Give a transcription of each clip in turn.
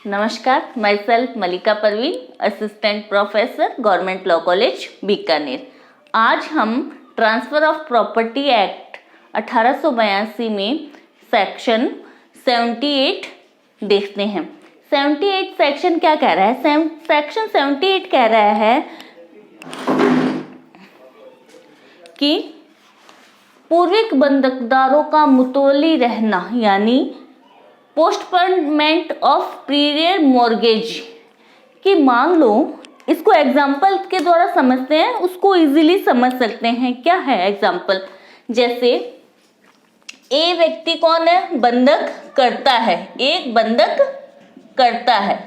नमस्कार, myself Malika Parveen, assistant professor, government law college Bikaner. आज हम ट्रांसफर ऑफ प्रॉपर्टी एक्ट 1882 में सेक्शन 78 देखते हैं। 78 सेक्शन क्या कह रहा है? सेक्शन 78 कह रहा है कि पूर्विक बंधकदारों का मुतवल्ली रहना, यानी पोस्टपोनमेंट ऑफ पीरियड मॉर्गेज कि मान लो, इसको एग्जाम्पल के द्वारा समझते हैं, उसको इजीली समझ सकते हैं। क्या है एग्जाम्पल? जैसे ए व्यक्ति कौन है? बंधक करता है। एक बंधक करता है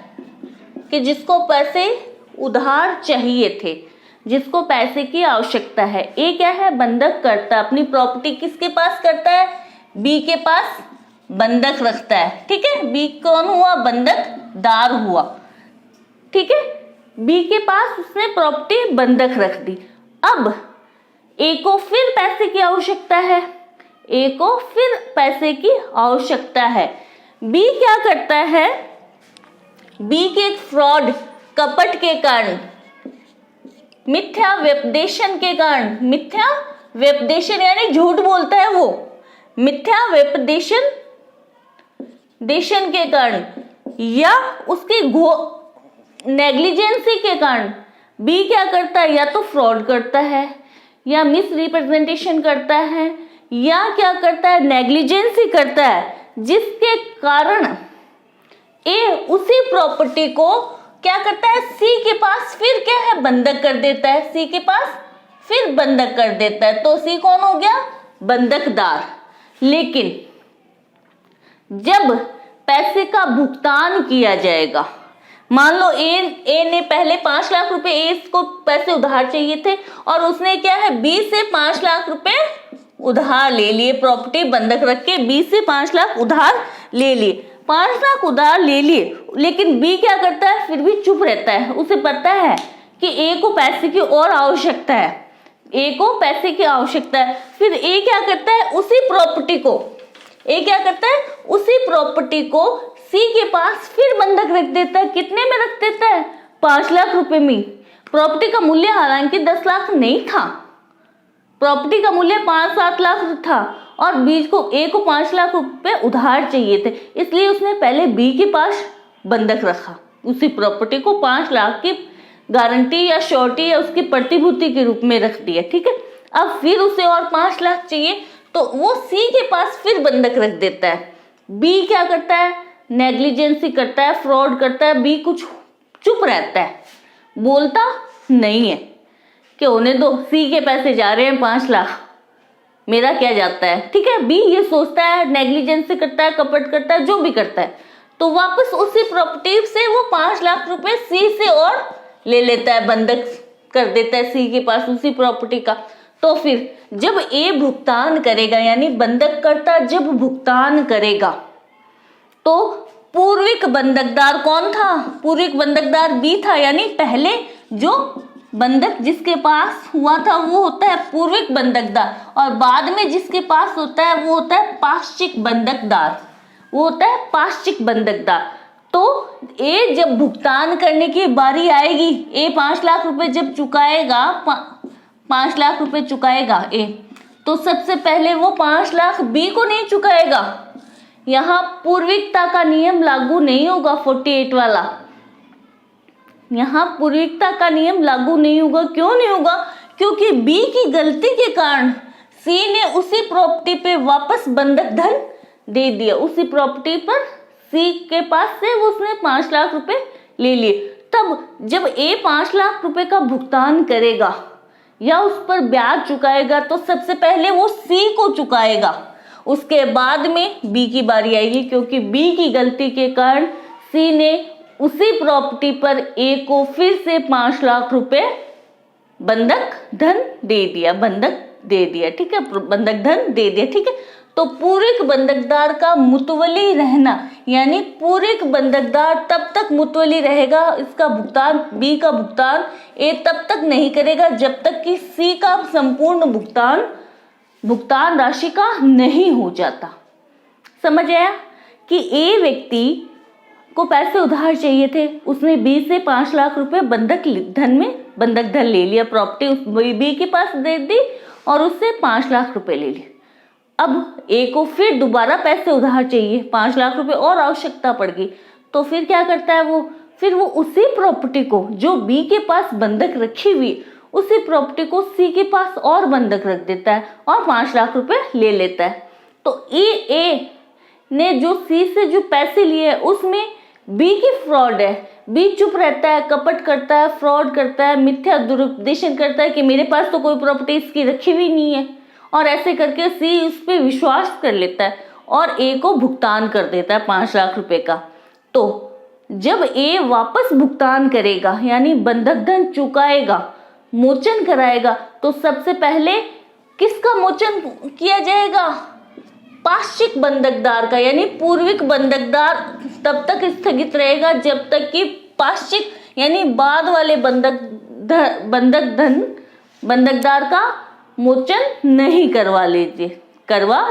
कि जिसको पैसे उधार चाहिए थे, जिसको पैसे की आवश्यकता है। ए क्या है? बंधक करता, अपनी प्रॉपर्टी किसके पास करता है? बी के पास बंधक रखता है। ठीक है, बी कौन हुआ? बंधकदार हुआ। ठीक है, बी के पास उसने प्रॉपर्टी बंधक रख दी। अब ए को फिर पैसे की आवश्यकता है। ए को फिर पैसे की आवश्यकता है। बी क्या करता है? बी के फ्रॉड, कपट के कारण, मिथ्या व्यपदेशन के कारण, मिथ्या व्यपदेशन यानी झूठ बोलता है वो, मिथ्या व्यपदेशन के कारण या उसकी नेग्लिजेंसी के कारण बी क्या करता है? या तो फ्रॉड करता है, या मिस रिप्रेजेंटेशन करता है, या क्या करता है? नेग्लिजेंसी करता है, जिसके कारण ए उसी प्रॉपर्टी को क्या करता है? सी के पास फिर क्या है? बंधक कर देता है। सी के पास फिर बंधक कर देता है। तो सी कौन हो गया? बंधकदार। लेकिन जब पैसे का भुगतान किया जाएगा, मान लो ए ने पहले 5 लाख रुपए, ए को पैसे उधार चाहिए थे और उसने क्या है? बी से 5 लाख रुपए उधार ले लिए, प्रॉपर्टी बंधक रख के बी से 5 लाख उधार ले लिए। 5 लाख उधार ले लिए, लेकिन बी क्या करता है? फिर भी चुप रहता है। उसे पता है कि ए को पैसे की और आवश्यकता है, ए को पैसे की आवश्यकता है। फिर ए क्या करता है? उसी प्रॉपर्टी को सी के पास फिर बंधक रख देता है। कितने में रख देता है? 5 लाख रुपए में। प्रॉपर्टी का मूल्य हालांकि 10 लाख नहीं था, प्रॉपर्टी का मूल्य 5-7 लाख था और बी को ए को 5 लाख रुपए उधार चाहिए थे, इसलिए उसने पहले बी के पास बंधक रखा। उसी प्रॉपर्टी को 5 लाख की गारंटी या श्योरिटी या उसकी प्रतिभूति के रूप में रख दिया। ठीक है, अब फिर उसे और 5 लाख चाहिए तो वो सी के पास फिर बंधक रख देता है। बी क्या करता है? नेग्लिजेंसी करता है, फ्रॉड करता है। बी कुछ चुप रहता है, बोलता नहीं है कि होने दो, सी के पैसे जा रहे हैं 5 लाख, मेरा क्या जाता है। ठीक है, बी ये सोचता है, नेग्लिजेंसी करता है, कपट करता है, जो भी करता है, तो वापस उसी प्रॉपर्टी से वो 5 लाख रुपए सी से और ले लेता है, बंधक कर देता है सी के पास उसी प्रॉपर्टी का। तो फिर जब ए भुगतान करेगा, यानी बंधक करता जब भुगतान करेगा, तो पूर्विक बंधकदार कौन था? पूर्विक बंधकदार बी था, यानी पहले जो बंधक जिसके पास हुआ था वो होता है पूर्विक बंधकदार, और बाद में जिसके पास होता है वो होता है पाश्चिक बंधकदार, वो होता है पाश्चिक बंधकदार। तो ए जब भुगतान करने की बारी आएगी, ए 5 लाख रुपए जब चुकाएगा, 5 लाख रुपए चुकाएगा ए, तो सबसे पहले वो 5 लाख बी को नहीं चुकाएगा। यहाँ पूर्विकता का नियम लागू नहीं होगा, 48 वाला। यहाँ पूर्विकता का नियम लागू नहीं होगा। क्यों नहीं होगा? क्योंकि बी की गलती के कारण सी ने उसी प्रॉपर्टी पे वापस बंधक धन दे दिया। उसी प्रॉपर्टी पर सी के पास से उसने 5 लाख रुपए ले लिए। तब जब ए 5 लाख रुपए का भुगतान करेगा या उस पर ब्याज चुकाएगा, तो सबसे पहले वो सी को चुकाएगा, उसके बाद में बी की बारी आएगी, क्योंकि बी की गलती के कारण सी ने उसी प्रॉपर्टी पर ए को फिर से 5 लाख रुपए बंधक धन दे दिया, ठीक है, बंधक धन दे दिया। ठीक है, तो पूर्विक बंधकदार का मुतवली रहना, यानी पूर्विक बंधकदार तब तक मुतवली रहेगा, इसका भुगतान, बी का भुगतान ए तब तक नहीं करेगा जब तक कि सी का संपूर्ण भुगतान राशि का नहीं हो जाता। समझ आया कि ए व्यक्ति को पैसे उधार चाहिए थे, उसने बी से 5 लाख रुपए बंधक धन ले लिया, प्रॉपर्टी बी के पास दे दी और उससे 5 लाख रुपए ले लिए। अब ए को फिर दोबारा पैसे उधार चाहिए, 5 लाख रुपए और आवश्यकता पड़ गई, तो फिर क्या करता है फिर वो उसी प्रॉपर्टी को जो बी के पास बंधक रखी हुई, उसी प्रॉपर्टी को सी के पास और बंधक रख देता है और 5 लाख रुपए ले लेता है। तो ए ने जो सी से जो पैसे लिए है उसमें बी की फ्रॉड है, बी चुप रहता है, कपट करता है, फ्रॉड करता है, मिथ्या दुरुपदेशन करता है कि मेरे पास तो कोई प्रॉपर्टी इसकी रखी हुई नहीं है, और ऐसे करके सी इस पे विश्वास कर लेता है और ए को भुगतान कर देता है 5 लाख रुपए का। तो जब ए वापस भुगतान करेगा यानी बंधक धन चुकाएगा, मोचन कराएगा, तो सबसे पहले किसका मोचन किया जाएगा? पाश्चिक बंधकदार का, यानी पूर्विक बंधकदार तब तक स्थगित रहेगा जब तक कि पाश्चिक यानी बाद वाले बंधकदार का मोचन नहीं करवा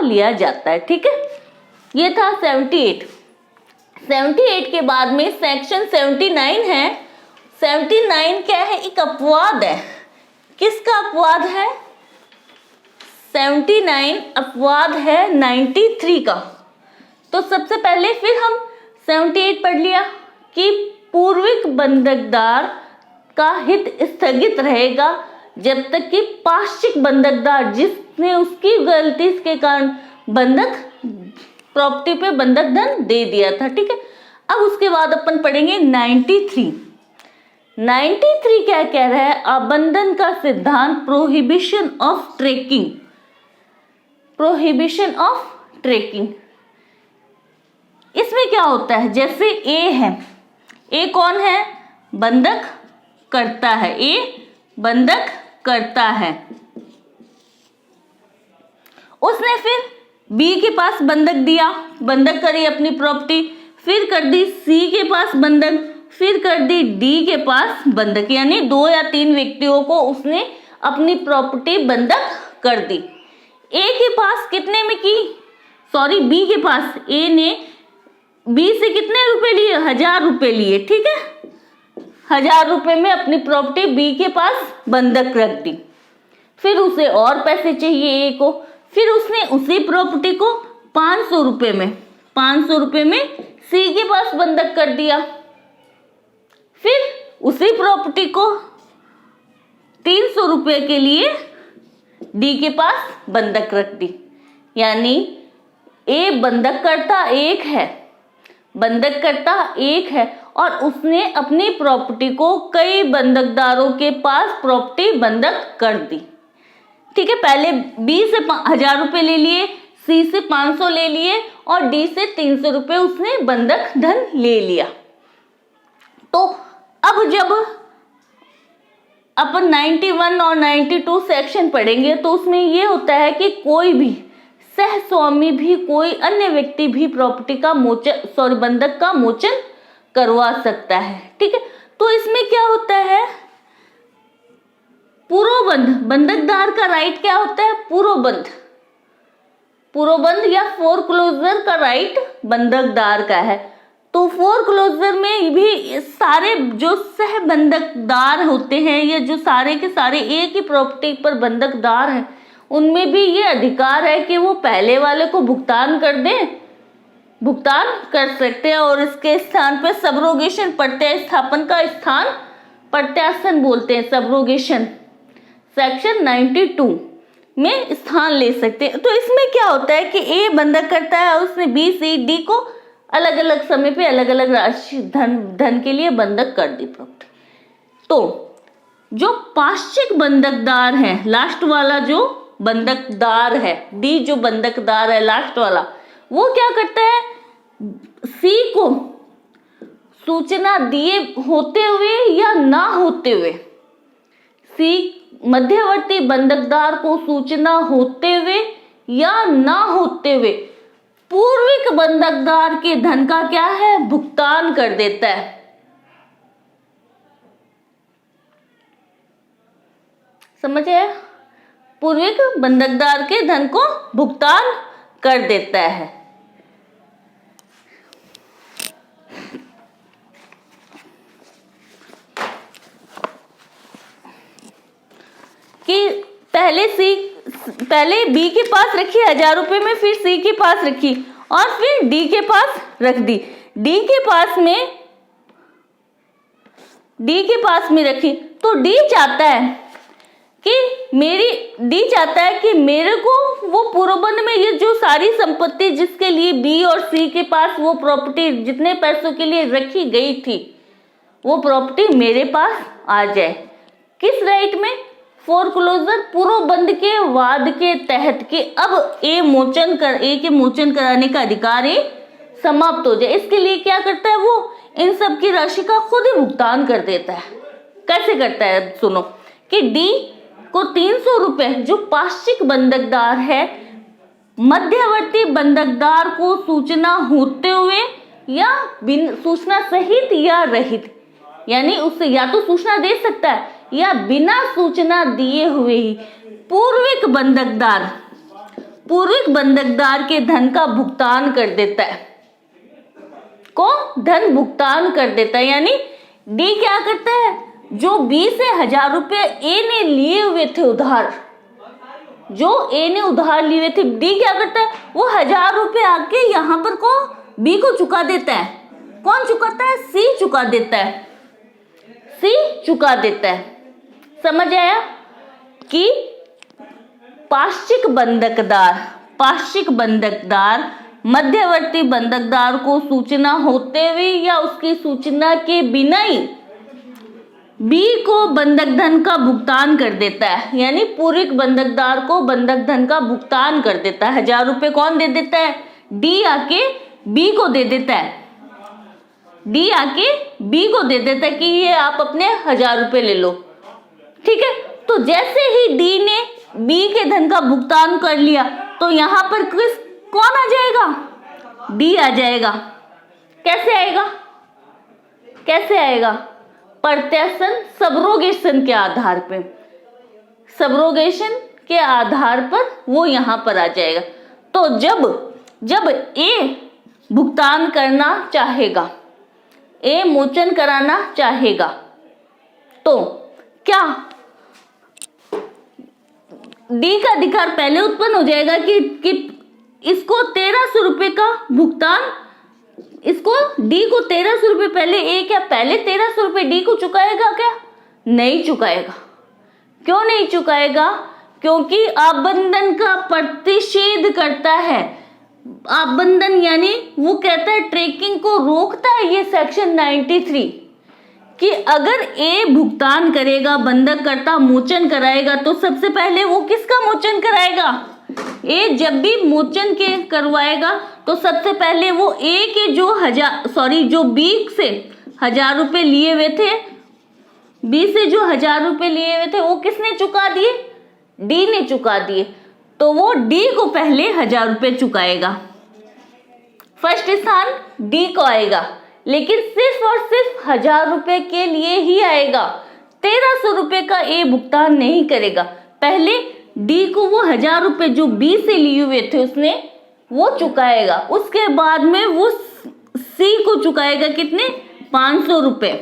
लिया जाता है। ठीक है, ये था 78 के बाद में सेक्शन 79 है। 79 क्या है? एक अपवाद है। किसका अपवाद है? 79 अपवाद है 93 का। तो सबसे पहले फिर हम 78 पढ़ लिया कि पूर्विक बंधकदार का हित स्थगित रहेगा जब तक कि पाश्चिक बंधकदार जिसने उसकी गलती के कारण प्रॉपर्टी पे बंधक धन दे दिया था। ठीक है, अब उसके बाद अपन पढ़ेंगे 93 क्या कह रहा है? अबंधन का सिद्धांत, प्रोहिबिशन ऑफ ट्रेकिंग। इसमें क्या होता है? जैसे ए है, ए कौन है? बंधक करता है, ए बंधक करता है। उसने फिर बी के पास बंधक दिया, बंधक करी अपनी प्रॉपर्टी, फिर कर दी सी के पास बंधक, फिर कर दी डी के पास बंधक, यानी 2 या 3 व्यक्तियों को उसने अपनी प्रॉपर्टी बंधक कर दी। ए के पास कितने में की? सॉरी, बी के पास ए ने बी से कितने रुपए लिए? 1000 रुपए लिए। ठीक है, 1000 रुपए में अपनी प्रॉपर्टी बी के पास बंधक रख दी। फिर उसे और पैसे चाहिए ए को, फिर उसने उसी प्रॉपर्टी को 500 रुपए में सी के पास बंधक कर दिया। फिर उसी प्रॉपर्टी को 300 रुपए के लिए डी के पास बंधक रख दी। यानी ए बंधक करता एक है और उसने अपनी प्रॉपर्टी को कई बंधकदारों के पास प्रॉपर्टी बंधक कर दी। ठीक है, पहले बी से 1000 रुपए ले लिए, सी से 500 ले लिए और डी से 300 रुपए उसने बंधक धन ले लिया। तो अब जब अपन 91 और 92 सेक्शन पढ़ेंगे तो उसमें ये होता है कि कोई भी सहस्वामी भी, कोई अन्य व्यक्ति भी प्रॉपर्टी का बंधक का मोचन करवा सकता है। ठीक है, तो इसमें क्या होता है? पूर्वबंध, बंधकदार का राइट क्या होता है? पूर्वबंध या फोरक्लोजर का राइट बंधकदार का है। तो फोरक्लोजर में भी सारे जो सह बंधकदार होते हैं या जो सारे के सारे एक ही प्रॉपर्टी पर बंधकदार हैं, उनमें भी ये अधिकार है कि वो पहले वाले को भुगतान कर सकते हैं और इसके स्थान पे सबरोगेशन स्थापन का स्थान प्रत्यासन बोलते हैं, सबरोगेशन सेक्शन 92 में स्थान ले सकते हैं। तो इसमें क्या होता है कि ए बंधक करता है, उसने बी सी डी को अलग अलग समय पे अलग अलग राशि धन के लिए बंधक कर दी प्रॉपर्टी। तो जो पाश्चिक बंधकदार है, लास्ट वाला जो बंधकदार है, डी जो बंधकदार है लास्ट वाला, वो क्या करता है? सी को सूचना दिए होते हुए या ना होते हुए, सी मध्यवर्ती बंधकदार को सूचना होते हुए या ना होते हुए पूर्विक बंधकदार के धन का क्या है? भुगतान कर देता है। समझ आया? पूर्विक बंधकदार के धन को भुगतान कर देता है। पहले बी के पास रखी 1000 रुपए में, फिर सी के पास रखी और फिर डी के पास रख दी। डी के पास में रखी तो डी चाहता है कि मेरे को वो पूर्वबंध में ये जो सारी संपत्ति जिसके लिए बी और सी के पास वो प्रॉपर्टी जितने पैसों के लिए रखी गई थी वो प्रॉपर्टी मेरे पास आ जाए। किस राइट में? फोरक्लोजर पूर्वबंध के वाद के तहत कि अब ए के मोचन कराने का अधिकार समाप्त हो जाए। इसके लिए क्या करता है वो इन सब की राशि का खुद ही भुगतान कर देता है। कैसे करता है सुनो कि डी को 300 रुपए जो पाक्षिक बंधकदार है मध्यवर्ती बंधकदार को सूचना होते हुए या सूचना सहित या रहित, यानी उससे या तो सूचना दे सकता है या बिना सूचना दिए हुए ही पूर्विक बंधकदार के धन का भुगतान कर देता है, यानी डी क्या करता है, जो बी से 1000 रुपए ए ने लिए हुए थे उधार, डी क्या करता है वो 1000 रुपए आके यहाँ पर बी को चुका देता है। कौन चुकाता है? सी चुका देता है। समझ आया कि पाक्षिक बंधकदार मध्यवर्ती बंधकदार को सूचना होते हुए या उसकी सूचना के बिना ही बी को बंधक धन का भुगतान कर देता है, यानी पूर्विक बंधकदार को बंधक धन का भुगतान कर देता है। 1000 रुपए कौन दे देता है? डी आके बी को दे देता है कि ये आप अपने 1000 रुपए ले लो। ठीक है, तो जैसे ही डी ने बी के धन का भुगतान कर लिया तो यहाँ पर कौन आ जाएगा? डी आ जाएगा। कैसे आएगा? प्रत्यासन सब्रोगेशन के आधार पर वो यहाँ पर आ जाएगा। तो जब ए भुगतान करना चाहेगा, ए मोचन कराना चाहेगा, तो क्या डी का अधिकार पहले उत्पन्न हो जाएगा कि इसको 1300 रुपए का भुगतान, इसको डी को 1300 रुपए पहले 1300 रुपए डी को चुकाएगा क्या? नहीं चुकाएगा। क्यों नहीं चुकाएगा? क्योंकि आबंधन का प्रतिषेध करता है। आबंधन यानी वो कहता है, ट्रैकिंग को रोकता है ये सेक्शन 93 कि अगर ए भुगतान करेगा, बंधककर्ता मोचन कराएगा, तो सबसे पहले वो किसका मोचन कराएगा? ए जब भी मोचन के करवाएगा तो सबसे पहले वो ए के जो बी से 1000 रुपए लिए हुए थे, वो किसने चुका दिए? डी ने चुका दिए। तो वो डी को पहले 1000 रुपए चुकाएगा। फर्स्ट स्थान डी को आएगा, लेकिन सिर्फ और सिर्फ 1000 रुपए के लिए ही आएगा। 1300 रुपए का ए भुगतान नहीं करेगा। पहले डी को वो 1000 रुपए जो बी से लिए हुए थे उसने वो चुकाएगा, उसके बाद में वो सी को चुकाएगा कितने? 500 रुपए।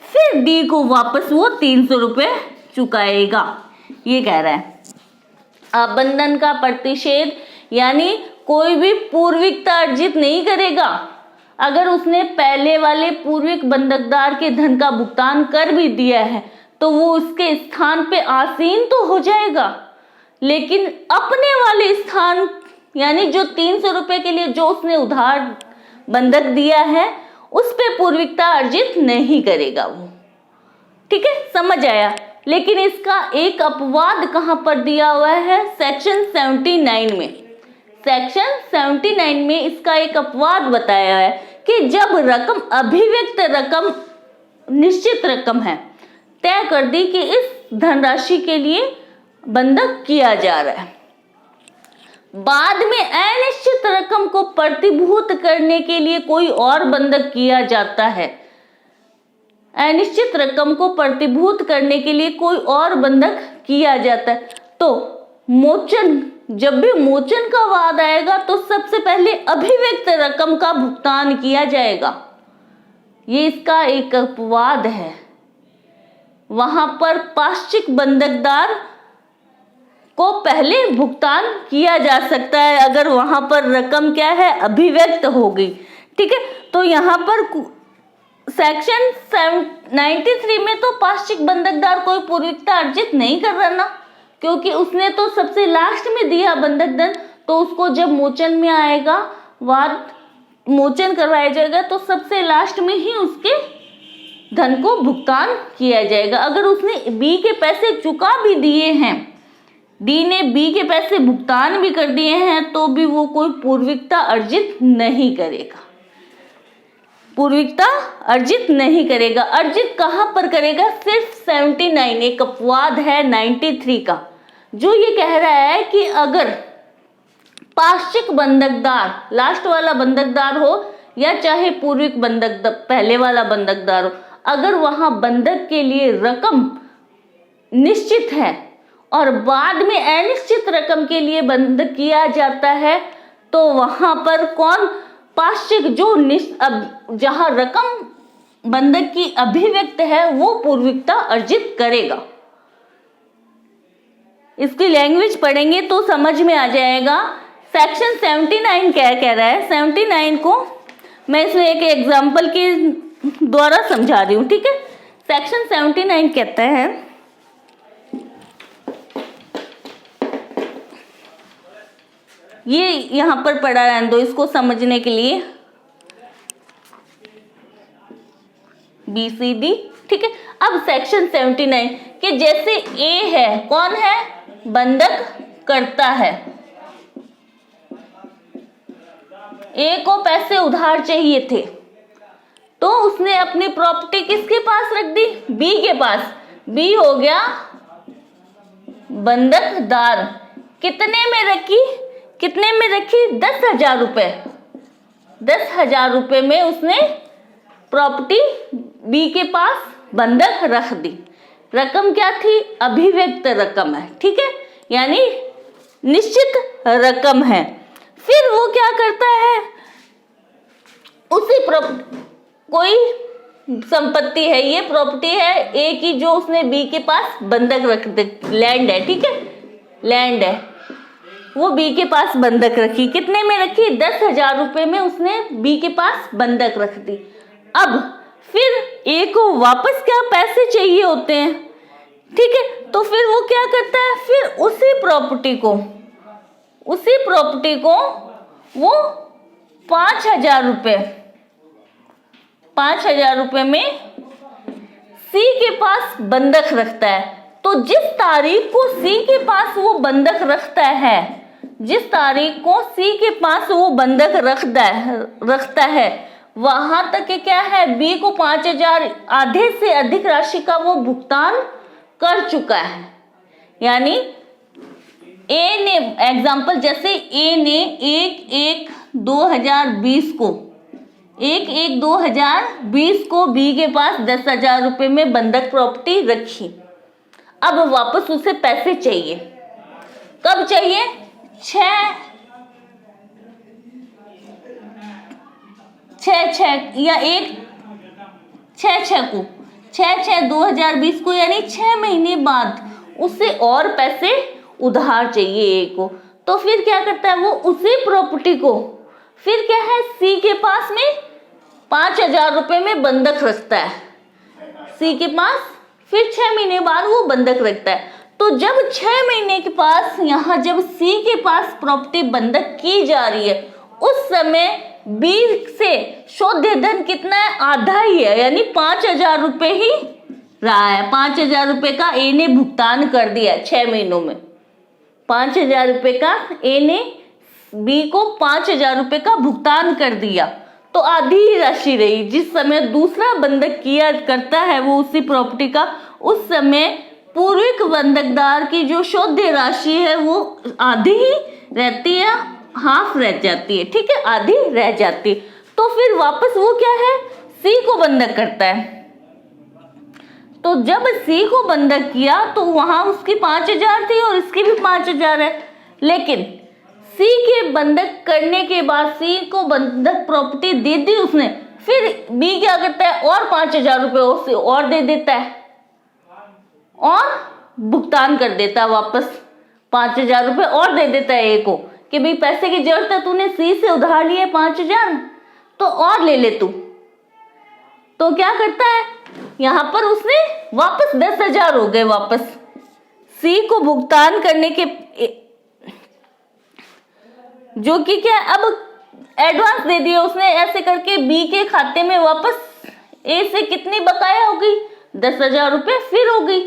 फिर डी को वापस वो 300 रुपए चुकाएगा। ये कह रहा है आबंधन का प्रतिषेध, यानी कोई भी पूर्विकता अर्जित नहीं करेगा। अगर उसने पहले वाले पूर्विक बंधकदार के धन का भुगतान कर भी दिया है तो वो उसके स्थान पे आसीन तो हो जाएगा, लेकिन अपने वाले स्थान यानी जो 300 रुपए के लिए जो उसने उधार बंधक दिया है उस पे पूर्विकता अर्जित नहीं करेगा वो। ठीक है, समझ आया। लेकिन इसका एक अपवाद कहां पर दिया हुआ है? सेक्शन 79 में। सेक्शन 79 में इसका एक अपवाद बताया है कि जब रकम अभिव्यक्त रकम निश्चित रकम है, तय कर दी कि इस धनराशि के लिए बंधक किया जा रहा है, बाद में अनिश्चित रकम को प्रतिभूत करने के लिए कोई और बंधक किया जाता है, अनिश्चित रकम को प्रतिभूत करने के लिए कोई और बंधक किया जाता है, तो मोचन, जब भी मोचन का वाद आएगा तो सबसे पहले अभिव्यक्त रकम का भुगतान किया जाएगा। ये इसका एक अपवाद है। वहां पर पाक्षिक बंधकदार को पहले भुगतान किया जा सकता है अगर वहां पर रकम क्या है, अभिव्यक्त हो गई। ठीक है, तो यहाँ पर सेक्शन 93 में तो पाक्षिक बंधकदार कोई पूर्विकता अर्जित नहीं कर रहा ना, क्योंकि उसने तो सबसे लास्ट में दिया बंधक धन, तो उसको जब मोचन में आएगा, वाद मोचन करवाया जाएगा, तो सबसे लास्ट में ही उसके धन को भुगतान किया जाएगा। अगर उसने बी के पैसे चुका भी दिए हैं, डी ने बी के पैसे भुगतान भी कर दिए हैं, तो भी वो कोई पूर्विकता अर्जित नहीं करेगा, पूर्विकता अर्जित नहीं करेगा। अर्जित कहां पर करेगा? सिर्फ 79, एक अपवाद है 93 का, जो ये कह रहा है कि अगर पाक्षिक बंधकदार, लास्ट वाला बंधकदार हो या चाहे पूर्विक बंधक पहले वाला बंधकदार हो, अगर वहां बंधक के लिए रकम निश्चित है और बाद में अनिश्चित रकम के लिए बंधक किया जाता है, तो वहां पर कौन पाक्षिक, जो जहां रकम बंधक की अभिव्यक्त है, वो पूर्विकता अर्जित करेगा। इसकी लैंग्वेज पढ़ेंगे तो समझ में आ जाएगा। सेक्शन 79 क्या कह रहा है? 79 को मैं इसमें एक एग्जांपल के द्वारा समझा रही हूँ। ठीक है, सेक्शन 79 कहता है, ये यहां पर पढ़ा रहने दो इसको समझने के लिए, BCD। ठीक है, अब सेक्शन 79 कि जैसे ए है, कौन है? बंधक करता है। ए को पैसे उधार चाहिए थे, तो उसने अपनी प्रॉपर्टी किसके पास रख दी? बी के पास। बी हो गया बंधकदार। कितने में रखी? कितने में रखी? 10,000 रुपए। 10,000 रुपए में उसने प्रॉपर्टी बी के पास बंधक रख दी। रकम क्या थी? अभिव्यक्त रकम है। ठीक है, यानी निश्चित रकम है। फिर वो क्या करता है? उसी कोई संपत्ति है, ये प्रॉपर्टी है ए की, जो उसने बी के पास बंधक रख दी। लैंड है, ठीक है, लैंड है, वो बी के पास बंधक रखी। कितने में रखी? 10,000 रुपए में उसने बी के पास बंधक रख दी। अब फिर ए को वापस क्या पैसे चाहिए होते हैं, ठीक है, तो फिर वो क्या करता है? फिर उसी प्रॉपर्टी को वो 5,000 रुपए 5,000 रुपए में सी के पास बंधक रखता है। तो जिस तारीख को सी के पास वो बंधक रखता है, जिस तारीख को सी के पास वो बंधक रखता है, वहां तक क्या है? बी को 5,000 आधे से अधिक राशि का वो भुगतान कर चुका है। यानी ए ने, एग्जाम्पल जैसे ए ने 1/1/2020 को बी के पास 10,000 रुपए में बंधक प्रॉपर्टी रखी। अब वापस उसे पैसे चाहिए। कब चाहिए? 6/6/2020 को, यानी 6 महीने बाद उसे और पैसे उधार चाहिए ए को। तो फिर क्या करता है? वो उसी प्रॉपर्टी को फिर क्या है? सी के पास में 5,000 रुपए में बंधक रखता है। सी के पास फिर 6 महीने बाद वो बंधक रखता है। तो जब 6 महीने के पास यहाँ जब सी के पास प्रॉपर्टी बंधक की जा रही है, उस समय बी से शोध्य धन कितना है? आधा ही है, यानी 5,000 रुपए ही रहा है। 5,000 रुपए का ए ने भुगतान कर दिया 6 महीनों में। 5,000 रुपए का ए ने बी को 5,000 रुपए का भुगतान कर दिया, तो आधी ही राशि रही। जिस समय दूसरा बंधक किया करता है वो उसी प्रॉपर्टी का, उस समय पूर्विक बंधकदार की जो शोध्य राशि है वो आधी ही रहती है, हाफ रह जाती है। ठीक है, आधी रह जाती है। तो फिर वापस वो क्या है? सी को बंधक करता है। तो जब सी को बंधक किया तो वहां उसकी 5,000 थी और इसकी भी 5,000 है, लेकिन सी के बंधक करने के बाद सी को बंधक प्रॉपर्टी दे दी उसने, फिर बी क्या करता है? और 5,000 रुपए उससे और दे देता है और भुगतान कर देता है वापस 5,000 रुपये और दे देता है ए को कि भाई पैसे की जरूरत है, तूने सी से उधार लिए 5,000 तो और ले ले तू। तो क्या करता है यहाँ पर उसने वापस 10,000 हो गए वापस सी को भुगतान करने के, जो कि क्या अब एडवांस दे दिया उसने। ऐसे करके बी के खाते में वापस ए से कितनी बकाया हो गई, 10,000 रुपये फिर हो गई।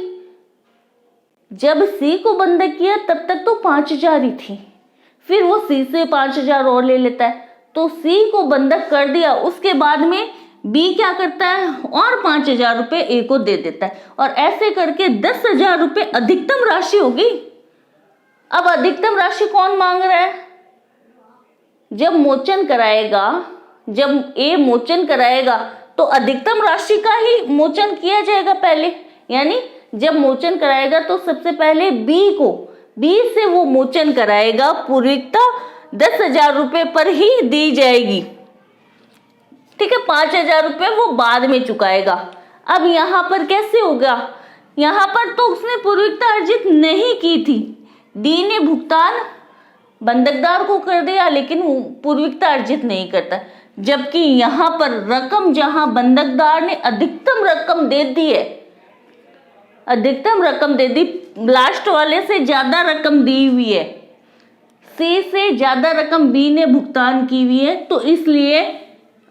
जब सी को बंधक किया तब तक तो 5,000 ही थी, फिर वो सी से 5,000 और ले लेता है। तो सी को बंधक कर दिया, उसके बाद में बी क्या करता है और 5,000 रुपये ए को दे देता है, और ऐसे करके 10,000 रुपये अधिकतम राशि होगी। अब अधिकतम राशि कौन मांग रहा है, जब मोचन कराएगा, जब ए मोचन कराएगा तो अधिकतम राशि का ही मोचन किया जाएगा पहले। यानी जब मोचन कराएगा तो सबसे पहले बी से वो मोचन कराएगा, पूर्विकता 10,000 रुपये पर ही दी जाएगी, ठीक है। 5,000 रुपये वो बाद में चुकाएगा। अब यहाँ पर कैसे होगा, यहाँ पर तो उसने पूर्विकता अर्जित नहीं की थी, डी ने भुगतान बंधकदार को कर दिया लेकिन पूर्विकता अर्जित नहीं करता। जबकि यहाँ पर रकम जहां बंधकदार ने अधिकतम रकम दे दी है, अधिकतम रकम दे दी, लास्ट वाले से ज्यादा रकम दी हुई है, सी से ज्यादा रकम बी ने भुगतान की हुई है, तो इसलिए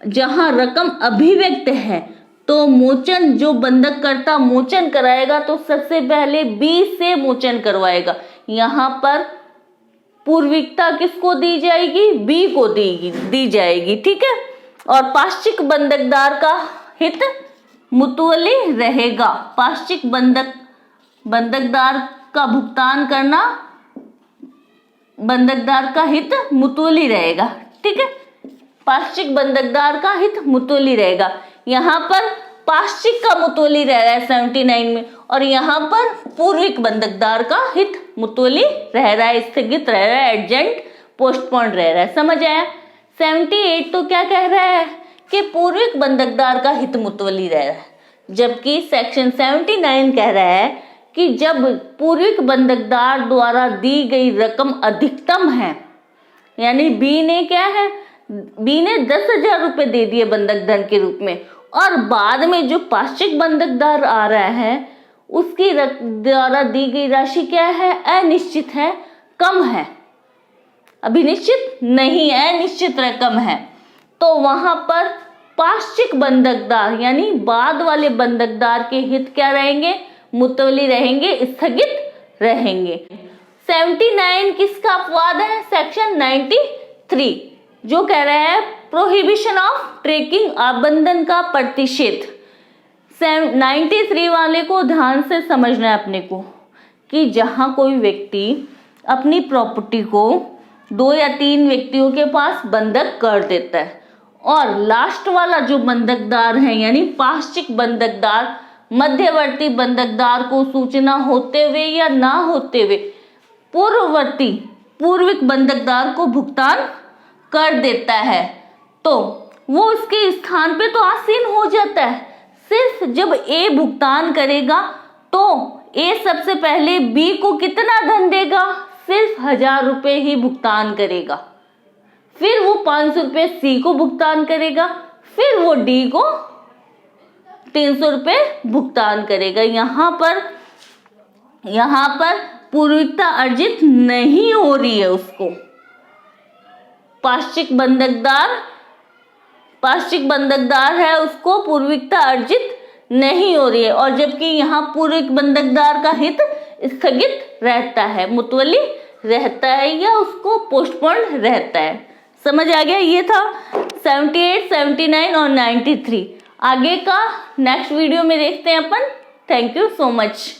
जहां रकम अभिव्यक्त है तो मोचन जो बंधक करता मोचन कराएगा तो सबसे पहले बी से मोचन करवाएगा। यहाँ पर पूर्विकता किसको दी जाएगी, बी को दी जाएगी, ठीक है। और पाश्चिक बंधकदार का हित मुतुअली रहेगा, पाश्चिक बंधकदार का भुगतान करना बंधकदार का हित मुतुअली रहेगा, ठीक है। पाश्चिक बंधकदार का हित मुतुअली रहेगा। यहाँ पर पाश्चिक का मुतुअली रह रहा है 79 में, और यहाँ पर पूर्विक बंधकदार का हित मुतुअली रह रहा है, स्थगित रह रहा है, एडजेंट पोस्टपोन रह रहा है। समझ आया। 78 तो क्या कह रहा है कि पूर्विक बंधकदार का हित मुतुअली रह रहा है, जबकि सेक्शन 79 कह रहा है कि जब पूर्विक बंधकदार द्वारा दी गई रकम अधिकतम है, यानी बी ने क्या है, बी ने 10,000 रुपये दे दिए बंधक धन के रूप में, और बाद में जो पाश्चिक बंधकदार आ रहा है उसकी द्वारा दी गई राशि क्या है, अनिश्चित है, कम है, अभी निश्चित नहीं है, अनिश्चित रकम है। तो वहां पर पाश्चिक बंधकदार यानी बाद वाले बंधकदार के हित क्या रहेंगे, मुतवली रहेंगे, स्थगित रहेंगे। 79 किसका अपवाद है, सेक्शन 93 जो कह रहा है प्रोहिबिशन ऑफ ट्रेकिंग, आबंधन का प्रतिषेध। 93 वाले को ध्यान से समझना है अपने को कि जहां कोई व्यक्ति अपनी प्रॉपर्टी को 2 या 3 व्यक्तियों के पास बंधक कर देता है, और लास्ट वाला जो बंधकदार है यानी पाश्चिक बंधकदार मध्यवर्ती बंधकदार को सूचना होते हुए या ना होते हुए पूर्विक बंधकदार को भुगतान कर देता है, तो वो उसके स्थान पे तो आसीन हो जाता है। सिर्फ जब ए भुगतान करेगा तो ए सबसे पहले बी को कितना धन देगा, सिर्फ 1,000 रुपये ही भुगतान करेगा, फिर वो 500 रुपये सी को भुगतान करेगा, फिर वो डी को 300 रुपये भुगतान करेगा। यहाँ पर पूर्विकता अर्जित नहीं हो रही है उसको, पाश्चिक बंधकदार है उसको पूर्विकता अर्जित नहीं हो रही है, और जबकि यहाँ पूर्विक बंधकदार का हित स्थगित रहता है, मुतवली रहता है या उसको पोस्टपोन रहता है। समझ आ गया। ये था 78, 79 और 93। आगे का नेक्स्ट वीडियो में देखते हैं अपन। Thank you so much.